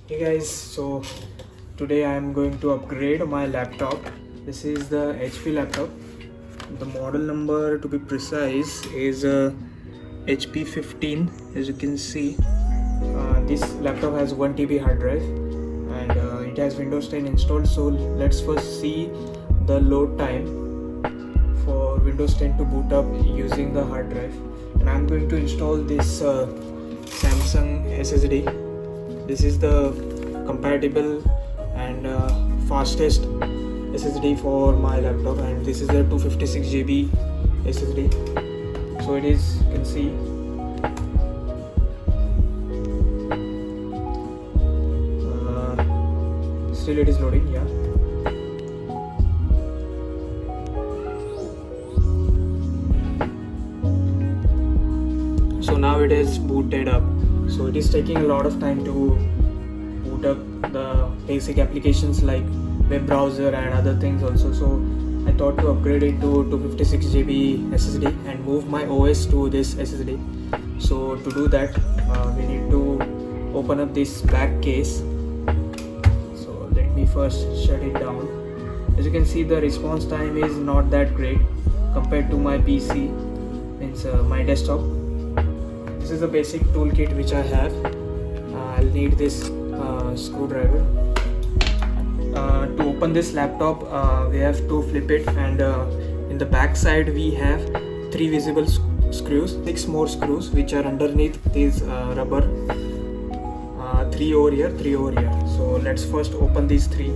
Hey guys, so today I am going to upgrade my laptop. This is the HP laptop. The model number to be precise is HP 15. As you can see, this laptop has 1 TB hard drive and it has Windows 10 installed. So let's first see the load time for Windows 10 to boot up using the hard drive. And I'm going to install this Samsung SSD. This is the compatible and fastest SSD for my laptop, and this is a 256 GB SSD. So it is, you can see, still it is loading. Yeah, so now it is booted up. So it is taking a lot of time to boot up the basic applications like web browser and other things also. So I thought to upgrade it to 256 GB SSD and move my OS to this SSD. So to do that, we need to open up this back case. So let me first shut it down. As you can see, the response time is not that great compared to my PC, means my desktop. This is the basic toolkit which I have. I'll need this screwdriver. To open this laptop, we have to flip it, and in the back side we have 3 visible screws, 6 more screws which are underneath this rubber. 3 over here, 3 over here. So let's first open these 3.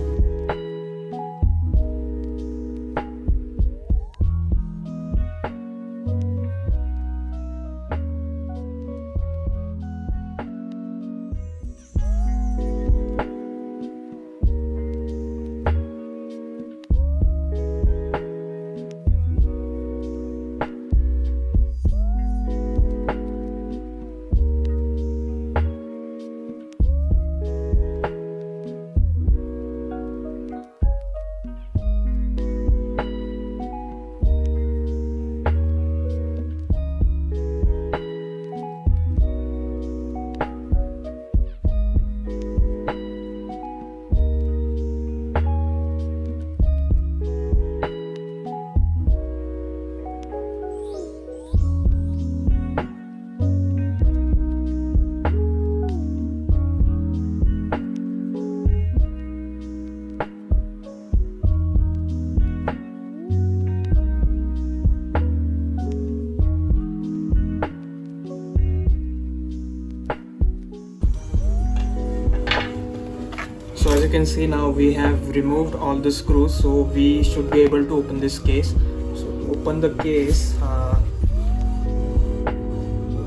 So as you can see, now we have removed all the screws, so we should be able to open this case. So to open the case,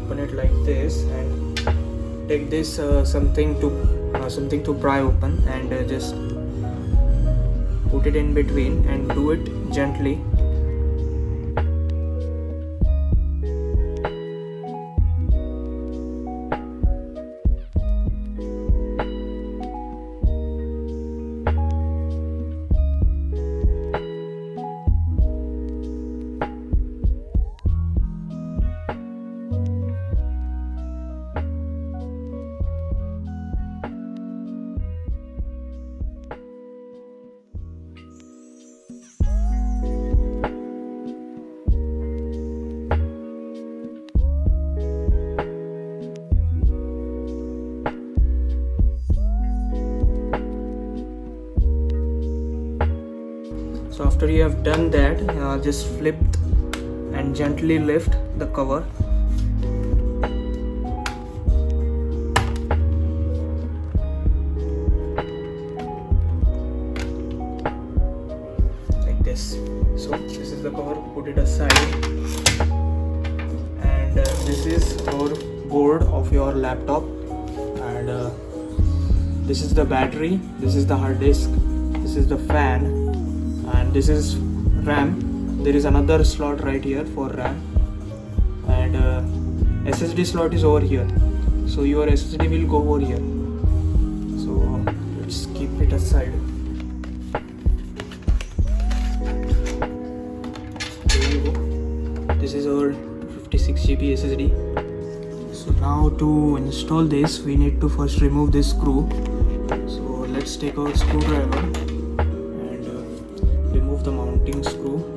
open it like this and take this something to pry open, and just put it in between and do it gently. So after you have done that, just flip and gently lift the cover. Like this. So this is the cover, put it aside, and this is your board of your laptop, and this is the battery, this is the hard disk, this is the fan, and this is RAM. There is another slot right here for RAM, and SSD slot is over here, so your SSD will go over here. So let's keep it aside. There you go. This is our 256 GB SSD. So now to install this, we need to first remove this screw So let's take our screwdriver and remove the mounting screw.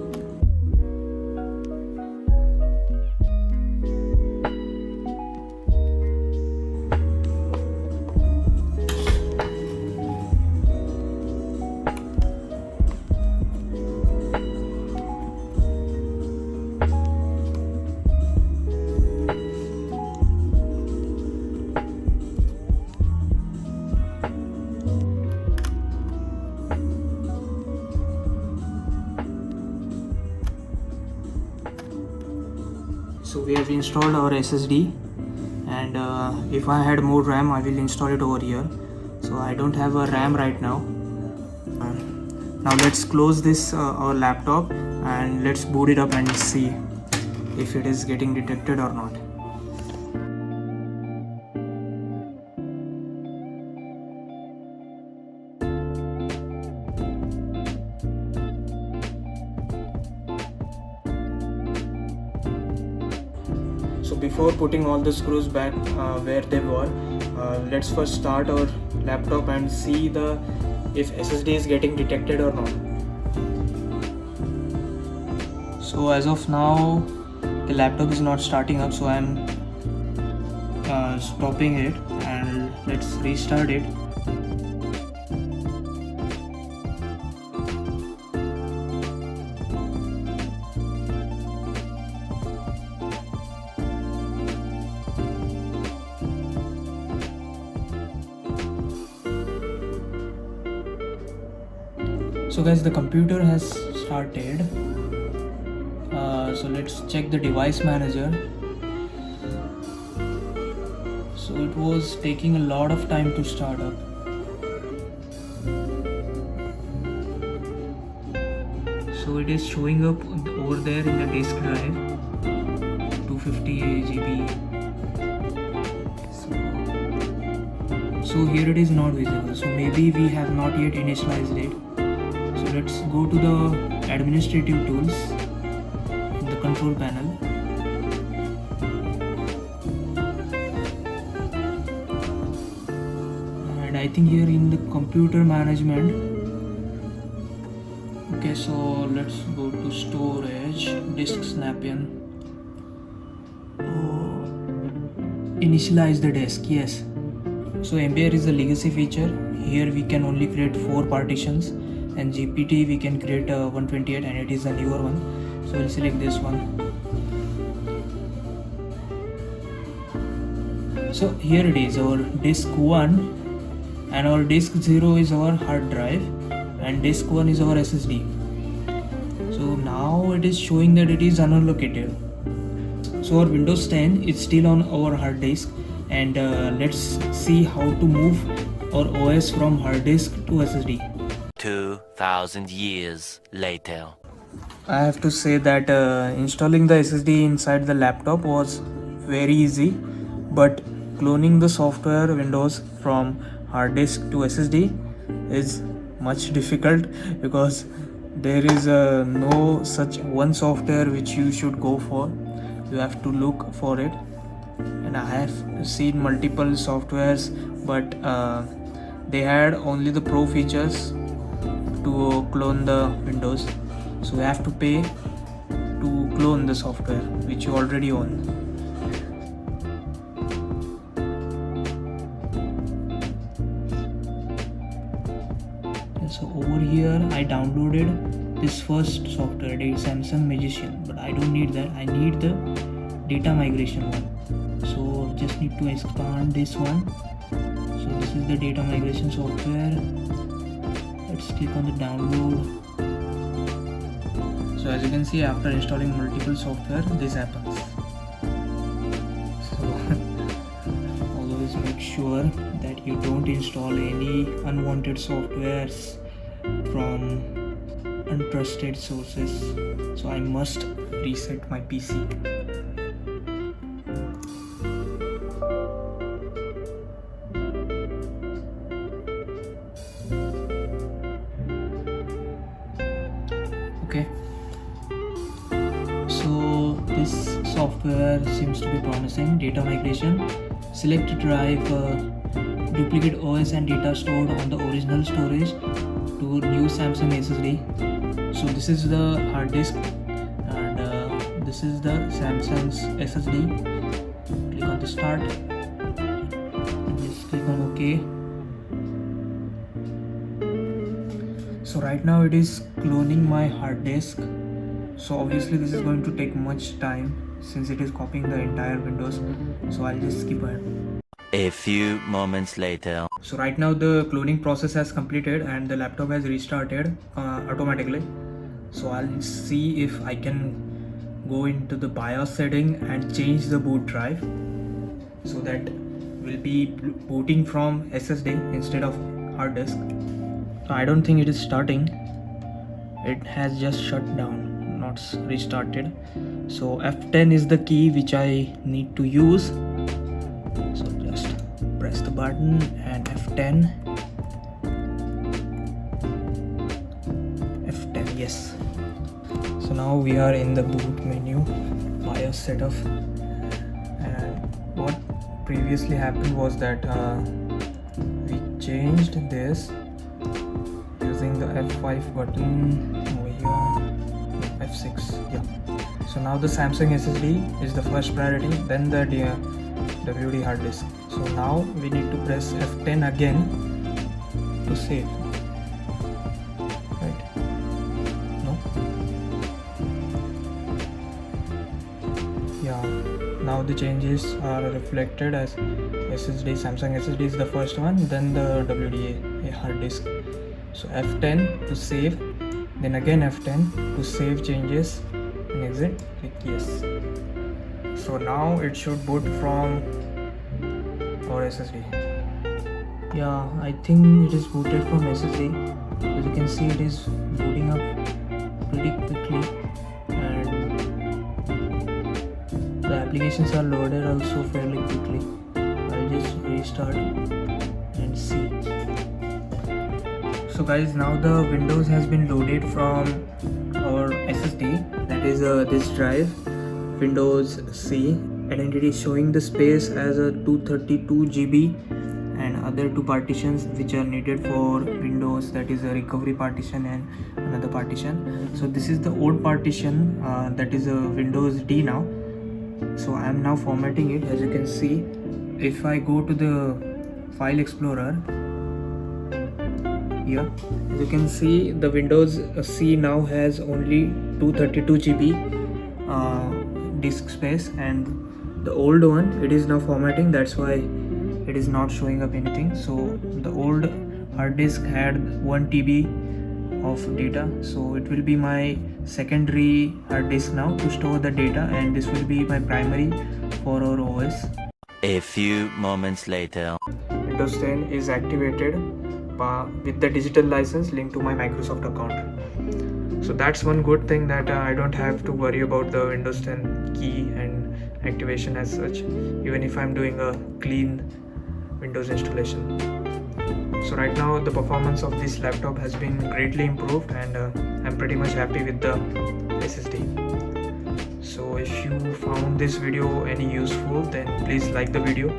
So we have installed our SSD, and if I had more RAM I will install it over here. So I don't have a RAM right now. Now let's close this our laptop and let's boot it up and see if it is getting detected or not. So before putting all the screws back where they were, let's first start our laptop and see if SSD is getting detected or not. So as of now the laptop is not starting up, so I'm stopping it and let's restart it. So guys, the computer has started. So let's check the device manager. So it was taking a lot of time to start up. So it is showing up over there in the disk drive, 250 GB. So here it is not visible. So maybe we have not yet initialized it. So let's go to the administrative tools in the control panel. And I think here in the computer management. Okay, so let's go to storage, disk snap-in. Initialize the disk, yes. So MBR is a legacy feature. Here we can only create 4 partitions, and GPT we can create 128, and it is a newer one. So we'll select this one. So here it is, our disk 1 and our disk 0 is our hard drive and disk 1 is our SSD. So now it is showing that it is unallocated. So our Windows 10 is still on our hard disk, and let's see how to move our OS from hard disk to SSD. 2,000 years later. I have to say that installing the SSD inside the laptop was very easy, but cloning the software Windows from hard disk to SSD is much difficult, because there is no such one software which you should go for. You have to look for it, and I have seen multiple softwares, but they had only the pro features to clone the Windows, so you have to pay to clone the software which you already own. And so over here I downloaded this first software, the Samsung Magician, but I don't need that. I need the data migration one. So just need to expand this one. So this is the data migration software. Let's click on the download. So as you can see, after installing multiple software, this happens. So always make sure that you don't install any unwanted softwares from untrusted sources. So I must reset my PC. Okay, so this software seems to be promising. Data migration, select drive duplicate OS and data stored on the original storage to new Samsung SSD. So this is the hard disk, and this is the Samsung's SSD. Click on the start and just click on OK. So right now it is cloning my hard disk. So obviously this is going to take much time since it is copying the entire Windows. So I'll just skip ahead. A few moments later. So right now the cloning process has completed and the laptop has restarted automatically. So I'll see if I can go into the BIOS setting and change the boot drive, so that will be booting from SSD instead of hard disk. So I don't think it is starting. It has just shut down, not restarted. So F10 is the key which I need to use. So just press the button and F10. F10, yes. So now we are in the boot menu, BIOS setup, and what previously happened was that we changed this using the F5 button over here, F6, yeah. So now the Samsung SSD is the first priority, then the WD hard disk. So now we need to press F10 again to save. Right? No? Yeah. Now the changes are reflected as SSD. Samsung SSD is the first one, then the WD hard disk. So F10 to save, then again F10 to save changes and exit. Click yes. So now it should boot from our SSD. Yeah, I think it is booted from SSD. As you can see, it is booting up pretty quickly, and the applications are loaded also fairly quickly. I'll just restart and see. So guys, now the Windows has been loaded from our SSD, that is this drive, Windows C, and it is showing the space as a 232 GB and other two partitions which are needed for Windows, that is a recovery partition and another partition. So this is the old partition, that is a Windows D now. So I am now formatting it. As you can see, if I go to the File Explorer here, as you can see, the Windows C now has only 232 GB disk space, and the old one, it is now formatting, that's why it is not showing up anything. So the old hard disk had 1 TB of data, so it will be my secondary hard disk now to store the data, and this will be my primary for our OS. A few moments later. Windows 10 is activated with the digital license linked to my Microsoft account. So that's one good thing, that I don't have to worry about the Windows 10 key and activation as such, even if I'm doing a clean Windows installation. So right now the performance of this laptop has been greatly improved, and I'm pretty much happy with the SSD. So if you found this video any useful, then please like the video,